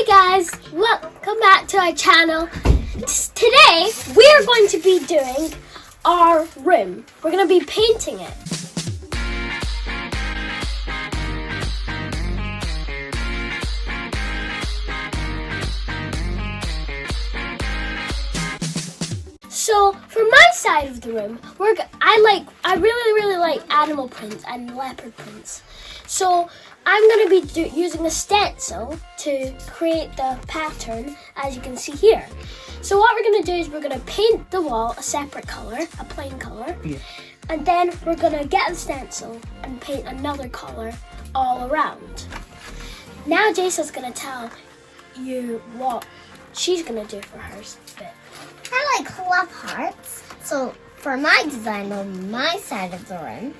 Hey guys, welcome back to our channel. Today we're going to be doing our room. We're going to be painting it. So for my side of the room, I really like animal prints and leopard prints. So I'm going to be using a stencil to create the pattern, as you can see here. So what we're going to do is we're going to paint the wall a separate color, a plain color, and then we're going to get the stencil and paint another color all around. Now Jason's going to tell you what she's going to do for hers bit. I like love hearts, so for my design on my side of the room,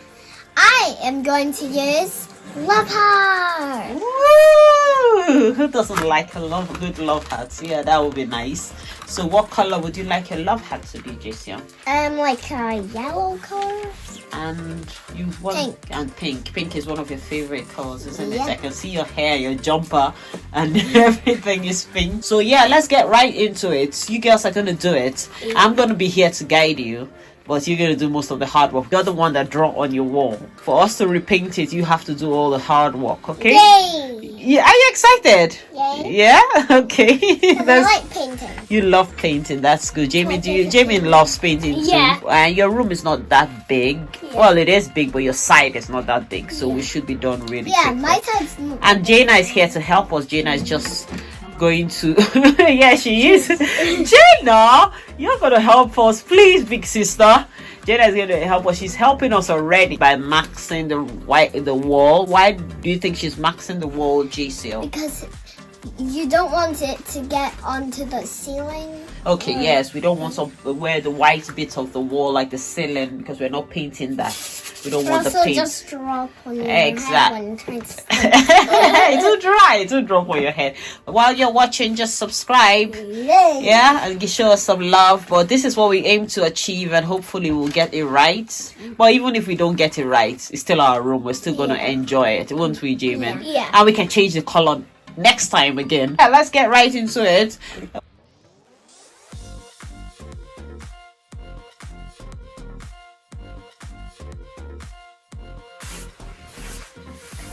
I am going to use love hearts. Woo! Who doesn't like good love hearts? Yeah, that would be nice. So what color would you like your love heart to be, Jason? Like a yellow color. And you want pink. And pink. Pink is one of your favorite colors, isn't it? Yeah. I can see your hair, your jumper, and everything is pink. So yeah, let's get right into it. You girls are gonna do it. Yeah. I'm gonna be here to guide you, but you're gonna do most of the hard work. You're the one that draw on your wall. For us to repaint it, you have to do all the hard work. Okay? Yay! Yeah. Are you excited? Yay! Yeah. Okay. I like painting. You love painting. That's good. Jamie, Jamie loves painting too. Yeah. And your room is not that big. Yeah. Well, it is big, but your side is not that big, so we should be done really Yeah, quickly. my side's not. And Jaina is here to help us. Jaina is just going to yeah, she is. Jaina, you're gonna help us, please, big sister. Jaina is going to help us. She's helping us already by maxing the wall. Why do you think she's maxing the wall, JCL? Because you don't want it to get onto the ceiling. Okay, yes, we don't want where the white bits of the wall, like the ceiling, because we're not painting that. We don't want the Also, paint. just drop on your Exact- head when you're trying to It will drop on your head. While you're watching, just subscribe. Yay! Yeah, and show us some love. But this is what we aim to achieve, and hopefully we'll get it right. But even if we don't get it right, it's still our room. We're still gonna enjoy it, won't we, Jamin? Yeah. And we can change the color next time again. Yeah, let's get right into it.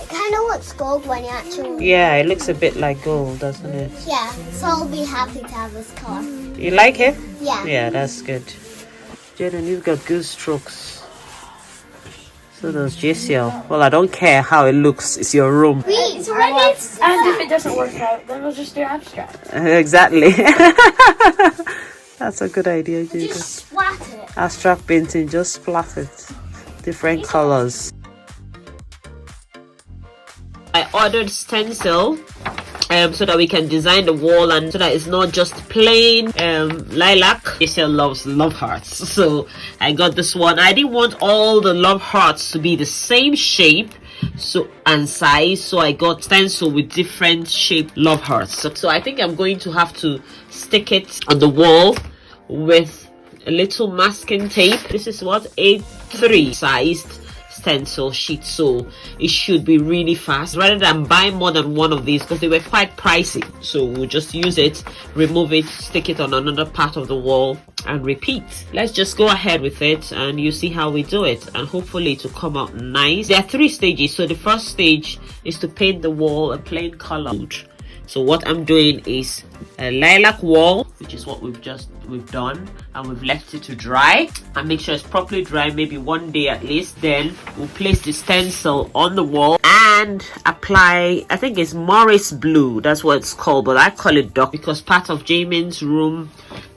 It kind of looks gold when you actually. Yeah, it looks a bit like gold, doesn't it? Yeah, so I'll be happy to have this color. You like it? Yeah. Yeah, that's good. Jaden, you've got good strokes. So does JCL. Well, I don't care how it looks. It's your room. It's And if it doesn't work out, then we'll just do abstract. Exactly. That's a good idea, Jaden. Just splat it. Abstract painting, just splat it. Different colors. I ordered stencil so that we can design the wall, and so that it's not just plain lilac. JCL loves love hearts, so I got this one. I didn't want all the love hearts to be the same shape and size, so I got stencil with different shaped love hearts. So I think I'm going to have to stick it on the wall with a little masking tape. This is what, A3 sized stencil sheet, so it should be really fast, rather than buy more than one of these because they were quite pricey. So we'll just use it, remove it, stick it on another part of the wall, and repeat. Let's just go ahead with it, and you see how we do it, and hopefully it will come out nice. There are 3 stages. So the first stage is to paint the wall a plain color. So what I'm doing is a lilac wall, which is what we've done, and we've left it to dry, and make sure it's properly dry, maybe 1 day at least. Then we'll place the stencil on the wall and apply, I think it's Morris blue, that's what it's called, but I call it dark because part of Jamin's room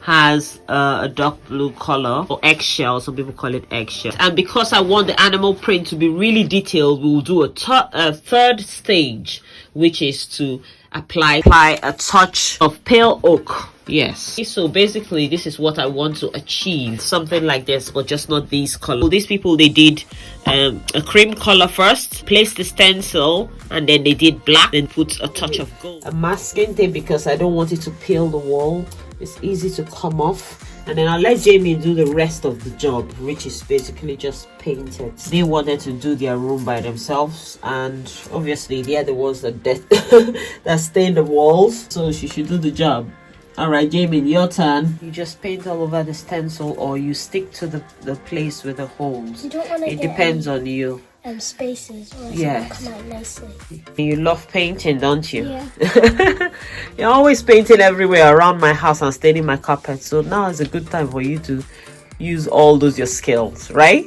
has a dark blue color, or eggshell. Some people call it eggshell. And because I want the animal print to be really detailed, we'll do a third stage, which is to apply a touch of pale oak. Yes. So basically this is what I want to achieve, something like this, but just not these colors. So these people, they did a cream color first, placed the stencil, and then they did black, then put a touch of gold. A masking tape because I don't want it to peel the wall. It's easy to come off. And then I'll let Jamie do the rest of the job, which is basically just paint it. They wanted to do their room by themselves, and obviously they are the ones that that stain the walls, so she should do the job. All right, Jamie, your turn. You just paint all over the stencil, or you stick to the place with the holes. You don't want to. It depends on you. Spaces, or else Yes. it'll come out nicely. You love painting, don't you? Yeah. You're always painting everywhere around my house and staining my carpet. So now is a good time for you to use all those your skills, right?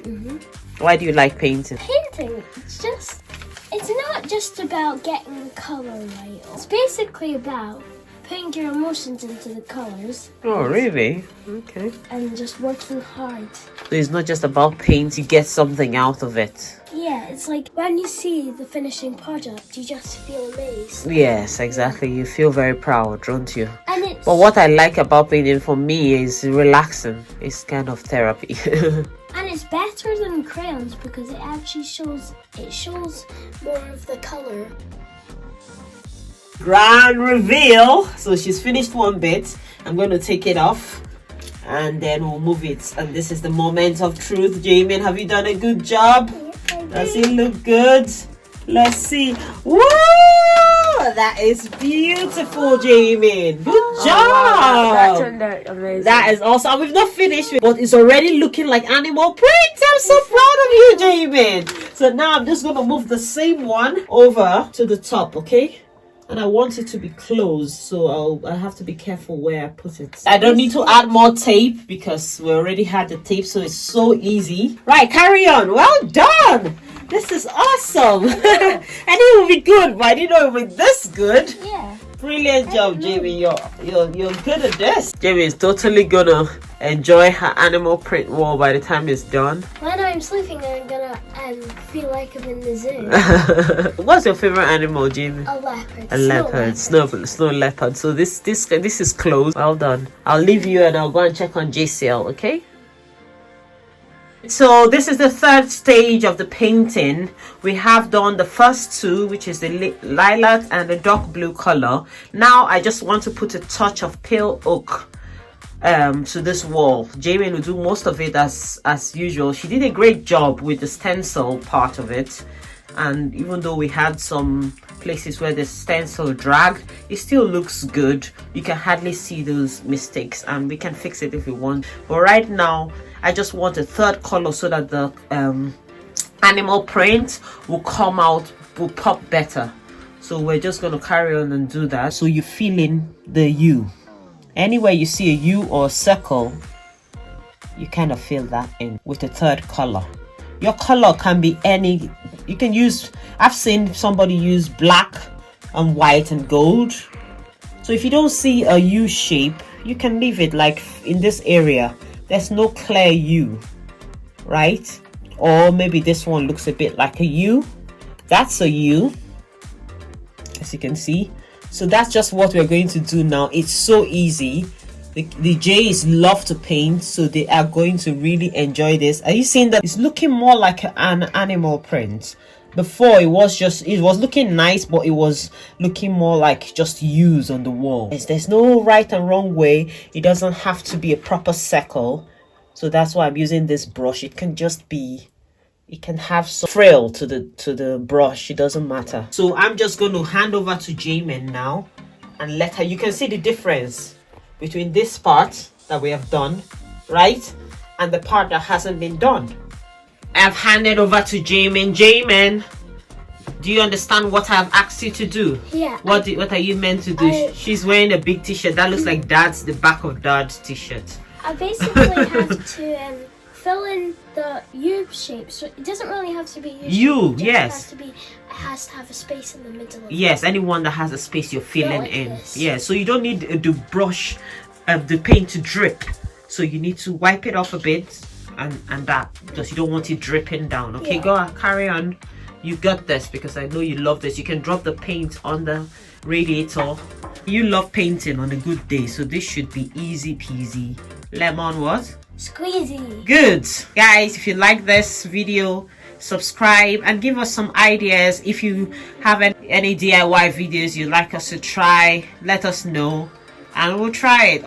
Why do you like painting? Painting, it's not just about getting the color right. It's basically about putting your emotions into the colors. Oh, really? Okay. And just working hard. So it's not just about paint, you get something out of it. Yeah, it's like when you see the finishing product, you just feel amazed. Yes, exactly. You feel very proud, don't you? And it's... But what I like about painting for me is relaxing. It's kind of therapy. And it's better than crayons because it actually shows more of the color. Grand reveal. So she's finished one bit. I'm going to take it off and then we'll move it. And this is the moment of truth. Jamie, have you done a good job? Does it look good? Let's see. Woo! That is beautiful, Jamie. Good job. Wow, that turned out amazing. That is awesome. And we've not finished, but it's already looking like animal print. I'm so proud of you, Jamie. So now I'm just going to move the same one over to the top, okay? And I want it to be closed, so I have to be careful where I put it. I don't need to add more tape because we already had the tape, so it's so easy. Right, carry on. Well done. This is awesome. I knew it would be good, but I didn't know it would be this good. Yeah. Brilliant job, Jamie. You're good at this. Jamie is totally gonna enjoy her animal print wall by the time it's done. When I'm sleeping, I'm gonna feel like I'm in the zoo. What's your favorite animal, Jamie? A leopard. A leopard, snow leopard. So this is closed. Well done. I'll leave you and I'll go and check on JCL, okay? So this is the third stage of the painting. We have done the first two, which is the lilac and the dark blue color. Now I just want to put a touch of pale oak to this wall. Jamie will do most of it as usual. She did a great job with the stencil part of it, and even though we had some places where the stencil drag, it still looks good. You can hardly see those mistakes, and we can fix it if we want. But right now I just want a third color so that the animal print will come out, will pop better. So we're just going to carry on and do that. So you're feeling the U. Anywhere you see a U or a circle, you kind of fill that in with the third color. Your color can be any. You can use, I've seen somebody use black and white and gold. So if you don't see a U shape, you can leave it like in this area. There's no clear U, right? Or maybe this one looks a bit like a U. That's a U, as you can see. So that's just what we're going to do now. It's so easy. The Jays love to paint, so they are going to really enjoy this. Are you seeing that it's looking more like an animal print? Before it was looking nice, but it was looking more like just U's on the wall. There's no right and wrong way. It doesn't have to be a proper circle. So that's why I'm using this brush. It can just be, it can have some frill to the brush. It doesn't matter. So I'm just going to hand over to Jamie now and let her, you can see the difference between this part that we have done, right? And the part that hasn't been done. I've handed over to Jamin. Jamin, do you understand what I've asked you to do? Yeah. What are you meant to do? She's wearing a big t-shirt. That looks like the back of Dad's t-shirt. I basically have to fill in the U shape. So it doesn't really have to be U. Yes. It has to have a space in the middle of Yes, it. anyone that has a space you're filling like in. this. Yeah, so you don't need the brush, the paint to drip. So you need to wipe it off a bit. And that, because you don't want it dripping down. Okay, Yeah. go on, carry on. You got this, because I know you love this. You can drop the paint on the radiator. You love painting on a good day, so this should be easy peasy. Lemon what? Squeezy. Good. Guys, if you like this video, subscribe and give us some ideas. If you have any DIY videos you'd like us to try, let us know and we'll try it.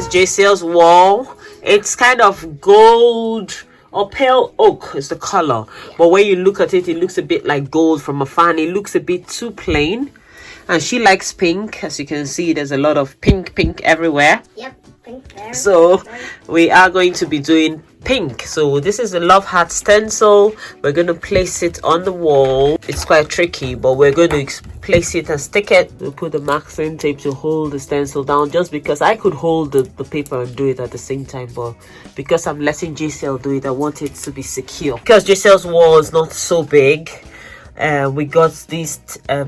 is JCL's wall. It's kind of gold or pale oak is the color, but when you look at it, it looks a bit like gold from afar, and it looks a bit too plain. And she likes pink. As you can see, there's a lot of pink everywhere. Yep, pink there. So we are going to be doing pink. So this is a love heart stencil. We're going to place it on the wall. It's quite tricky, but we're going to place it and stick it. We'll put the masking tape to hold the stencil down, just because I could hold the paper and do it at the same time, but because I'm letting JCL do it, I want it to be secure. Because JCL's wall is not so big, we got these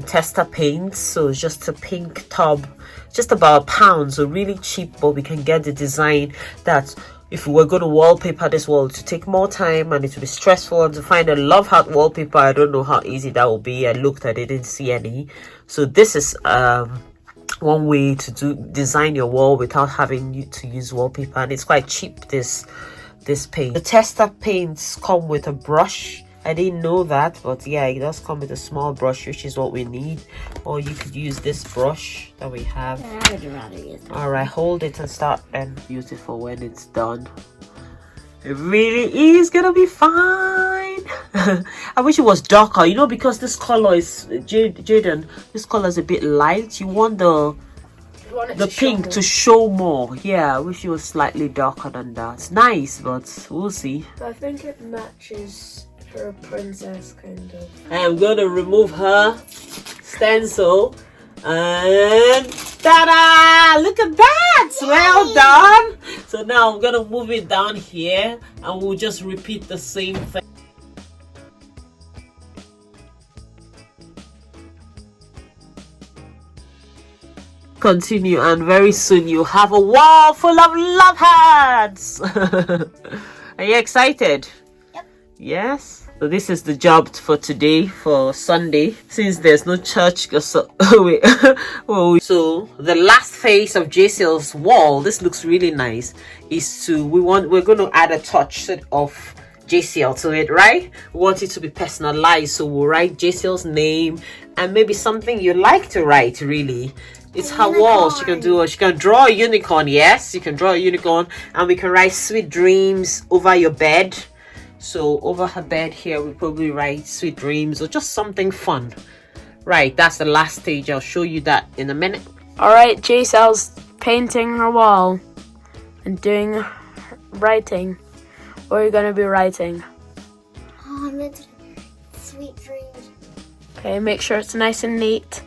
tester paints, so it's just a pink tub, just about £1, so really cheap, but we can get the design that if we were going to wallpaper this wall, to take more time and it would be stressful. And to find a love heart wallpaper, I don't know how easy that will be. I looked at it, didn't see any. So this is one way to design your wall without having to use wallpaper, and it's quite cheap, this paint. The tester paints come with a brush. I didn't know that, but yeah, it does come with a small brush, which is what we need. Or you could use this brush that we have. I would rather use that. All right, hold it and start and use it for when it's done. It really is gonna be fine. I wish it was darker, you know, because this color is Jaden. This color is a bit light. You want the pink to show more. Yeah, I wish it was slightly darker than that. It's nice, but we'll see. I think it matches her princess, kind of. I am going to remove her stencil, and ta-da! Look at that! Yay! Well done! So now I'm going to move it down here, and we'll just repeat the same thing. Continue, and very soon you have a wall full of love hearts. Are you excited? Yes. So this is the job for today, for Sunday, since there's no church. So the last phase of JCL's wall, this looks really nice, is we're going to add a touch of JCL to it, right? We want it to be personalized, so we'll write JCL's name and maybe something you like to write. Really, it's her wall. She can draw a unicorn. Yes, you can draw a unicorn, and we can write sweet dreams over your bed. So over her bed here, we probably write sweet dreams or just something fun. Right, that's the last stage. I'll show you that in a minute. All right, JCL's painting her wall and doing writing. What are you gonna be writing? Oh, I meant sweet dreams. Okay, make sure it's nice and neat.